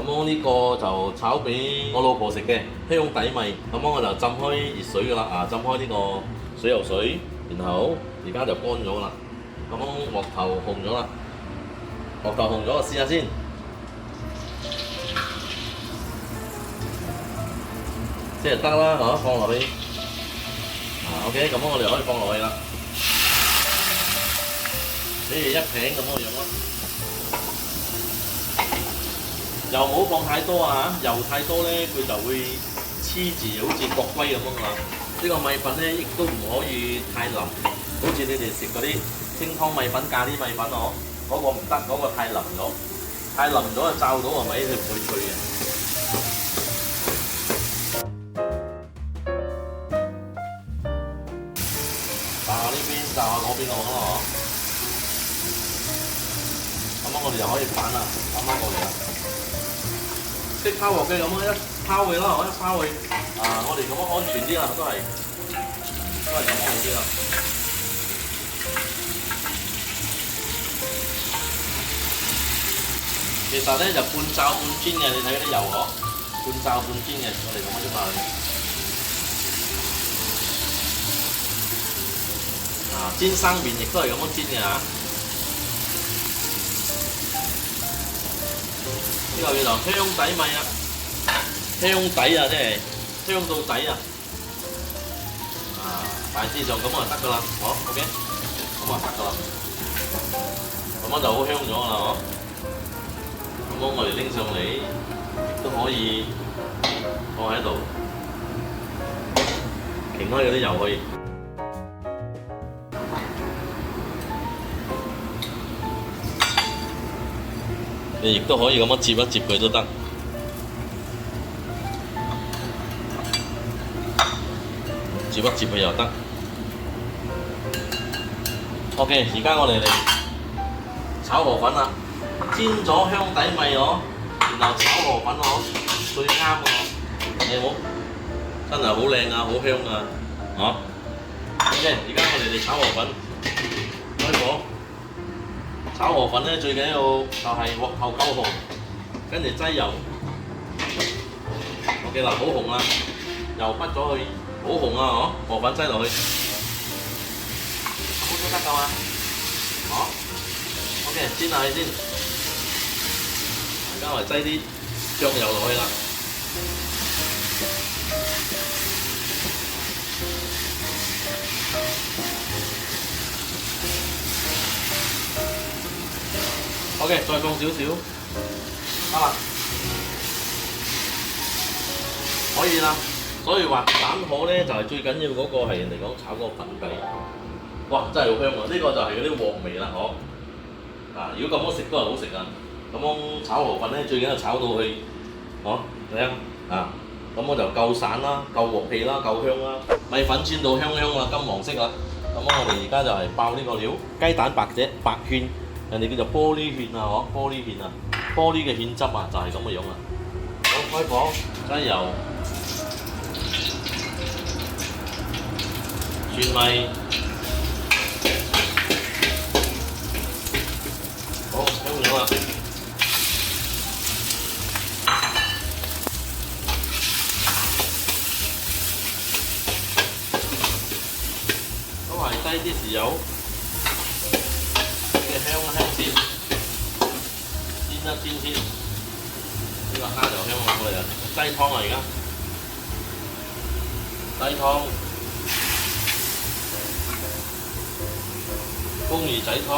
我呢個就炒俾我老婆食嘅香底米，咁我就浸開熱水噶啦，浸開呢個水油水，然後而家就乾咗啦。咁鑊頭紅咗啦，鑊頭紅咗，試下先。即係得啦，放落去。OK，咁我哋可以放落去啦。一片咁嘅樣咯。油唔好放太多啊！油太多咧，佢就會黐住，好似角龜咁樣啊！呢個米粉咧，亦都唔可以太腍，好似你哋食嗰啲清湯米粉、咖喱米粉嗰個唔得，嗰個太腍咗，太腍咗就罩到係咪？佢唔會脆嘅。炸下呢邊，炸下嗰邊就好啦，咁我哋就可以反啦，反翻過嚟啦。即拋鑊嘅咁樣一拋佢啦，一拋佢，我哋咁樣安全啲啦，都係咁好啲啦。其實咧就半炸半煎嘅，你睇嗰啲油半炸半煎嘅，我哋咁樣啫嘛。煎生麵亦都係咁樣煎嘅嚇。呢個叫做香底米啊，香底啊，即係香到底啊！大致上咁就得噶啦，OK，咁就得噶啦，咁樣就好香咗啦，咁我哋拎上嚟都可以放喺度，擎開嗰啲油去。你亦都可以咁樣接一接佢都得，接一接佢又得。OK， 而家我哋嚟炒河粉啦，煎咗香底米然後炒河粉最啱嘅你好，真係好靚啊，好香啊！OK， 而家我哋嚟炒河粉，開火。炒河粉咧最緊要就係鑊頭夠紅，跟住擠油。OK 啦，好紅啦，油畢咗去，好紅啊！河粉擠落去，咁都得㗎嘛？OK， 煎下佢先。而家我哋擠啲醬油落去啦。OK， 再放少少，得啦，可以啦。所以話蛋河咧就係最緊要嗰個係人哋講炒嗰個粉底，哇！真係好香啊！呢個就係嗰啲鑊味啦，如果咁樣食都係好食啊。咁樣炒河粉咧最緊要炒到去，你睇咁我就夠散啦，夠鑊氣啦，夠香啦，米粉煎到香香啦，金黃色啦。咁我哋而家就係爆呢個料，雞蛋白圈。人哋叫做玻璃芡啊，玻璃芡啊，玻璃嘅芡汁啊，就係咁嘅樣啊。好，開火，擠油，蒜米，好香咗啦。都係低啲豉油。香先，煎一煎先，呢個蝦就香落去啦。雞湯啊，而家雞湯，風魚仔湯，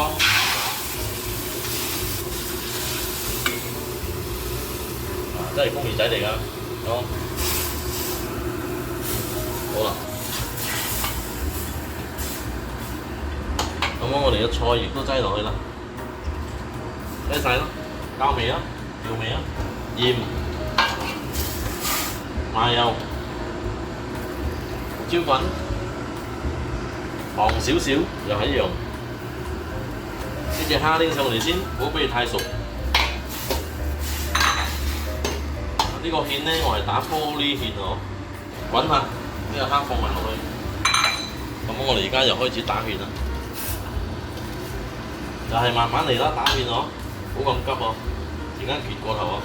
真係風魚仔嚟㗎，好啦。咁我哋嘅菜亦都擠落去啦，擠晒啦，交味啦，調味啦，鹽、麻油、椒粉、糖少少，又係一樣。呢隻蝦拎上嚟先，唔好俾佢太熟。呢個芡咧，我係打玻璃芡滾下，呢個蝦放埋落去。咁我哋而家又開始打芡啦。就係慢慢嚟啦，打芡好咁急而家揭過頭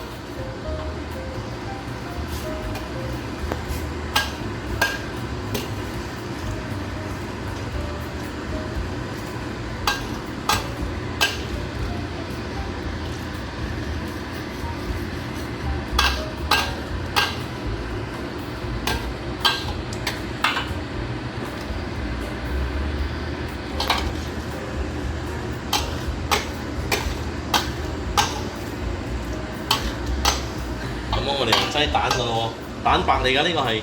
我哋又擠蛋㗎咯喎，蛋白嚟㗎呢個係。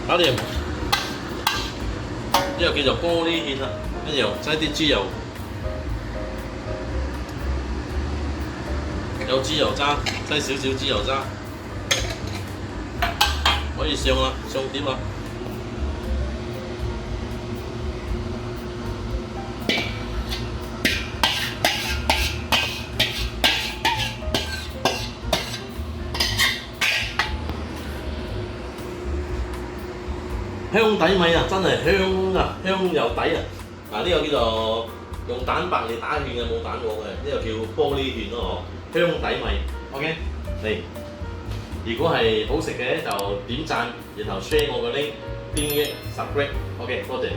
搞掂，呢個叫做玻璃芡啦，跟住又擠啲豬油，有豬油渣，擠少少豬油渣，可以上啦，上碟啦。香底米啊，真係香啊，香又底啊！嗱，呢個叫做用蛋白嚟打芡嘅，冇蛋黃嘅，呢個叫玻璃芡咯嗬，香底米。OK，嚟，如果係好食嘅就點讚，然後 share 我個 link，訂閱 subscribe。OK，多謝。